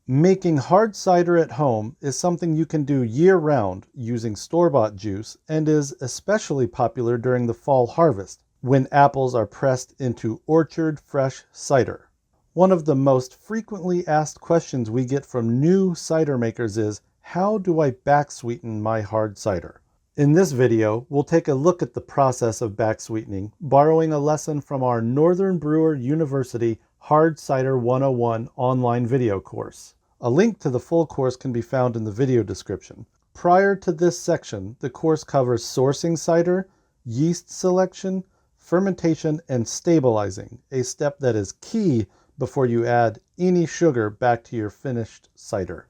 Making hard cider at home is something you can do year-round using store-bought juice and is especially popular during the fall harvest when apples are pressed into orchard fresh cider. One of the most frequently asked questions we get from new cider makers is, how do I backsweeten my hard cider? In this video, we'll take a look at the process of backsweetening, borrowing a lesson from our Northern Brewer University Hard Cider 101 online video course. A link to the full course can be found in the video description. Prior to this section, the course covers sourcing cider, yeast selection, fermentation, and stabilizing, a step that is key before you add any sugar back to your finished cider.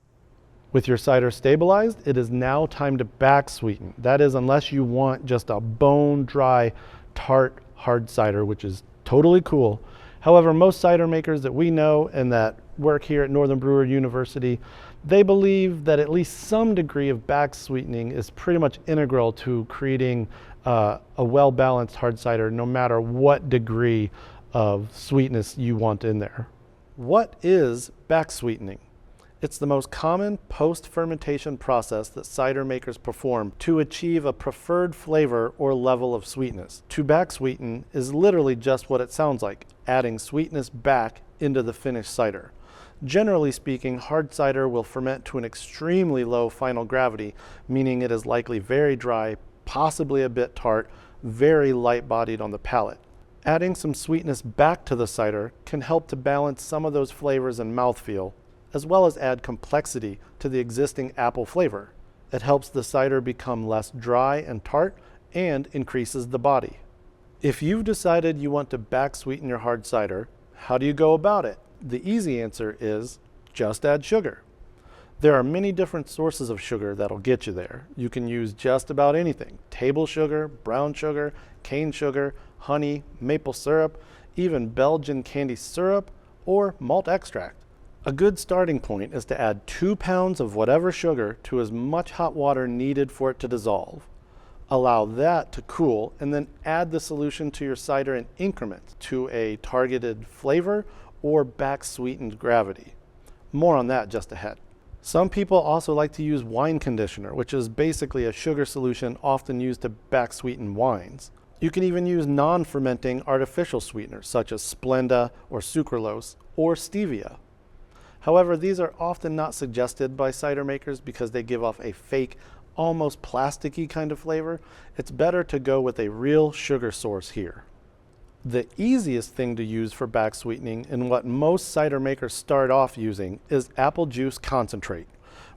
With your cider stabilized, it is now time to backsweeten. That is, unless you want just a bone-dry, tart, hard cider, which is totally cool. However, most cider makers that we know and that work here at Northern Brewer University, they believe that at least some degree of backsweetening is pretty much integral to creating a well-balanced hard cider, no matter what degree of sweetness you want in there. What is backsweetening? It's the most common post-fermentation process that cider makers perform to achieve a preferred flavor or level of sweetness. To backsweeten is literally just what it sounds like, adding sweetness back into the finished cider. Generally speaking, hard cider will ferment to an extremely low final gravity, meaning it is likely very dry, possibly a bit tart, very light-bodied on the palate. Adding some sweetness back to the cider can help to balance some of those flavors and mouthfeel, as well as add complexity to the existing apple flavor. It helps the cider become less dry and tart and increases the body. If you've decided you want to backsweeten your hard cider, how do you go about it? The easy answer is just add sugar. There are many different sources of sugar that'll get you there. You can use just about anything: table sugar, brown sugar, cane sugar, honey, maple syrup, even Belgian candy syrup, or malt extract. A good starting point is to add 2 pounds of whatever sugar to as much hot water needed for it to dissolve. Allow that to cool and then add the solution to your cider in increments to a targeted flavor or backsweetened gravity. More on that just ahead. Some people also like to use wine conditioner, which is basically a sugar solution often used to backsweeten wines. You can even use non-fermenting artificial sweeteners such as Splenda or sucralose or stevia. However, these are often not suggested by cider makers because they give off a fake, almost plasticky kind of flavor. It's better to go with a real sugar source here. The easiest thing to use for backsweetening, and what most cider makers start off using, is apple juice concentrate.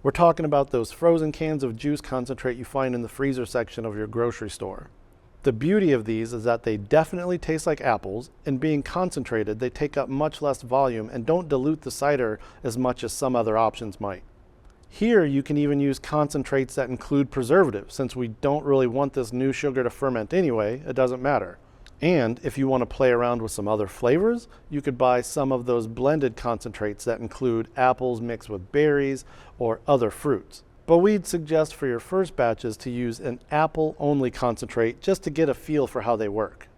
We're talking about those frozen cans of juice concentrate you find in the freezer section of your grocery store. The beauty of these is that they definitely taste like apples, and being concentrated, they take up much less volume and don't dilute the cider as much as some other options might. Here you can even use concentrates that include preservatives. Since we don't really want this new sugar to ferment anyway, it doesn't matter. And if you want to play around with some other flavors, you could buy some of those blended concentrates that include apples mixed with berries or other fruits. But we'd suggest for your first batches to use an apple-only concentrate just to get a feel for how they work.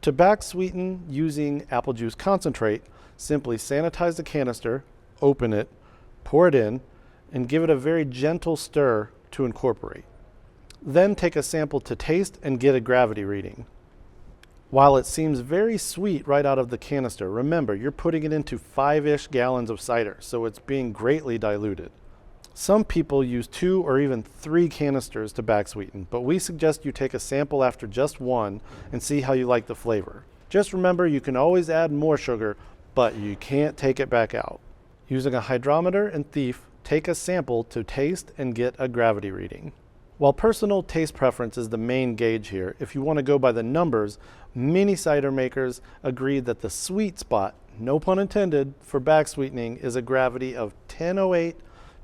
To backsweeten using apple juice concentrate, simply sanitize the canister, open it, pour it in, and give it a very gentle stir to incorporate. Then take a sample to taste and get a gravity reading. While it seems very sweet right out of the canister, remember you're putting it into 5-ish gallons of cider, so it's being greatly diluted. Some people use 2 or even 3 canisters to backsweeten, but we suggest you take a sample after just one and see how you like the flavor. Just remember you can always add more sugar, but you can't take it back out. Using a hydrometer and thief, take a sample to taste and get a gravity reading. While personal taste preference is the main gauge here, if you want to go by the numbers, many cider makers agree that the sweet spot, no pun intended, for backsweetening is a gravity of 1008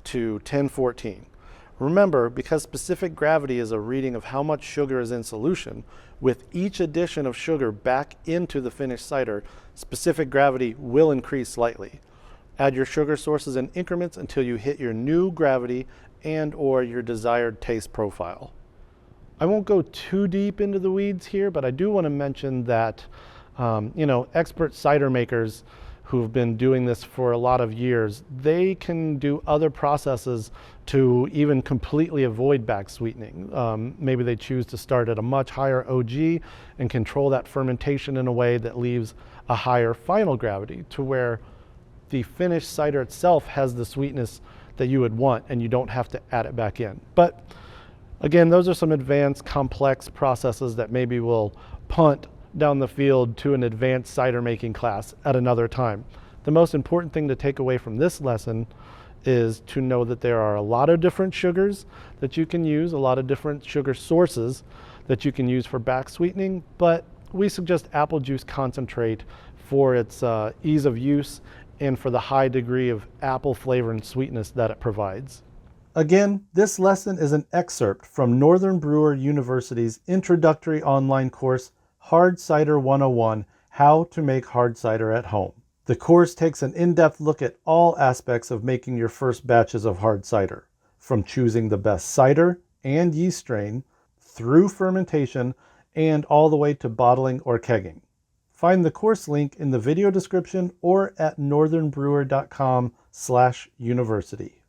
to 1014. Remember, because specific gravity is a reading of how much sugar is in solution, with each addition of sugar back into the finished cider, specific gravity will increase slightly. Add your sugar sources in increments until you hit your new gravity and or your desired taste profile. I won't go too deep into the weeds here, but I do want to mention that expert cider makers who've been doing this for a lot of years, they can do other processes to even completely avoid back sweetening. Maybe they choose to start at a much higher OG and control that fermentation in a way that leaves a higher final gravity, to where the finished cider itself has the sweetness that you would want and you don't have to add it back in. But again, those are some advanced, complex processes that maybe we'll punt down the field to an advanced cider making class at another time. The most important thing to take away from this lesson is to know that there are a lot of different sugars that you can use, a lot of different sugar sources that you can use for back sweetening, but we suggest apple juice concentrate for its ease of use and for the high degree of apple flavor and sweetness that it provides. Again, this lesson is an excerpt from Northern Brewer University's introductory online course, Hard Cider 101, How to Make Hard Cider at Home. The course takes an in-depth look at all aspects of making your first batches of hard cider, from choosing the best cider and yeast strain, through fermentation, and all the way to bottling or kegging. Find the course link in the video description or at northernbrewer.com/university.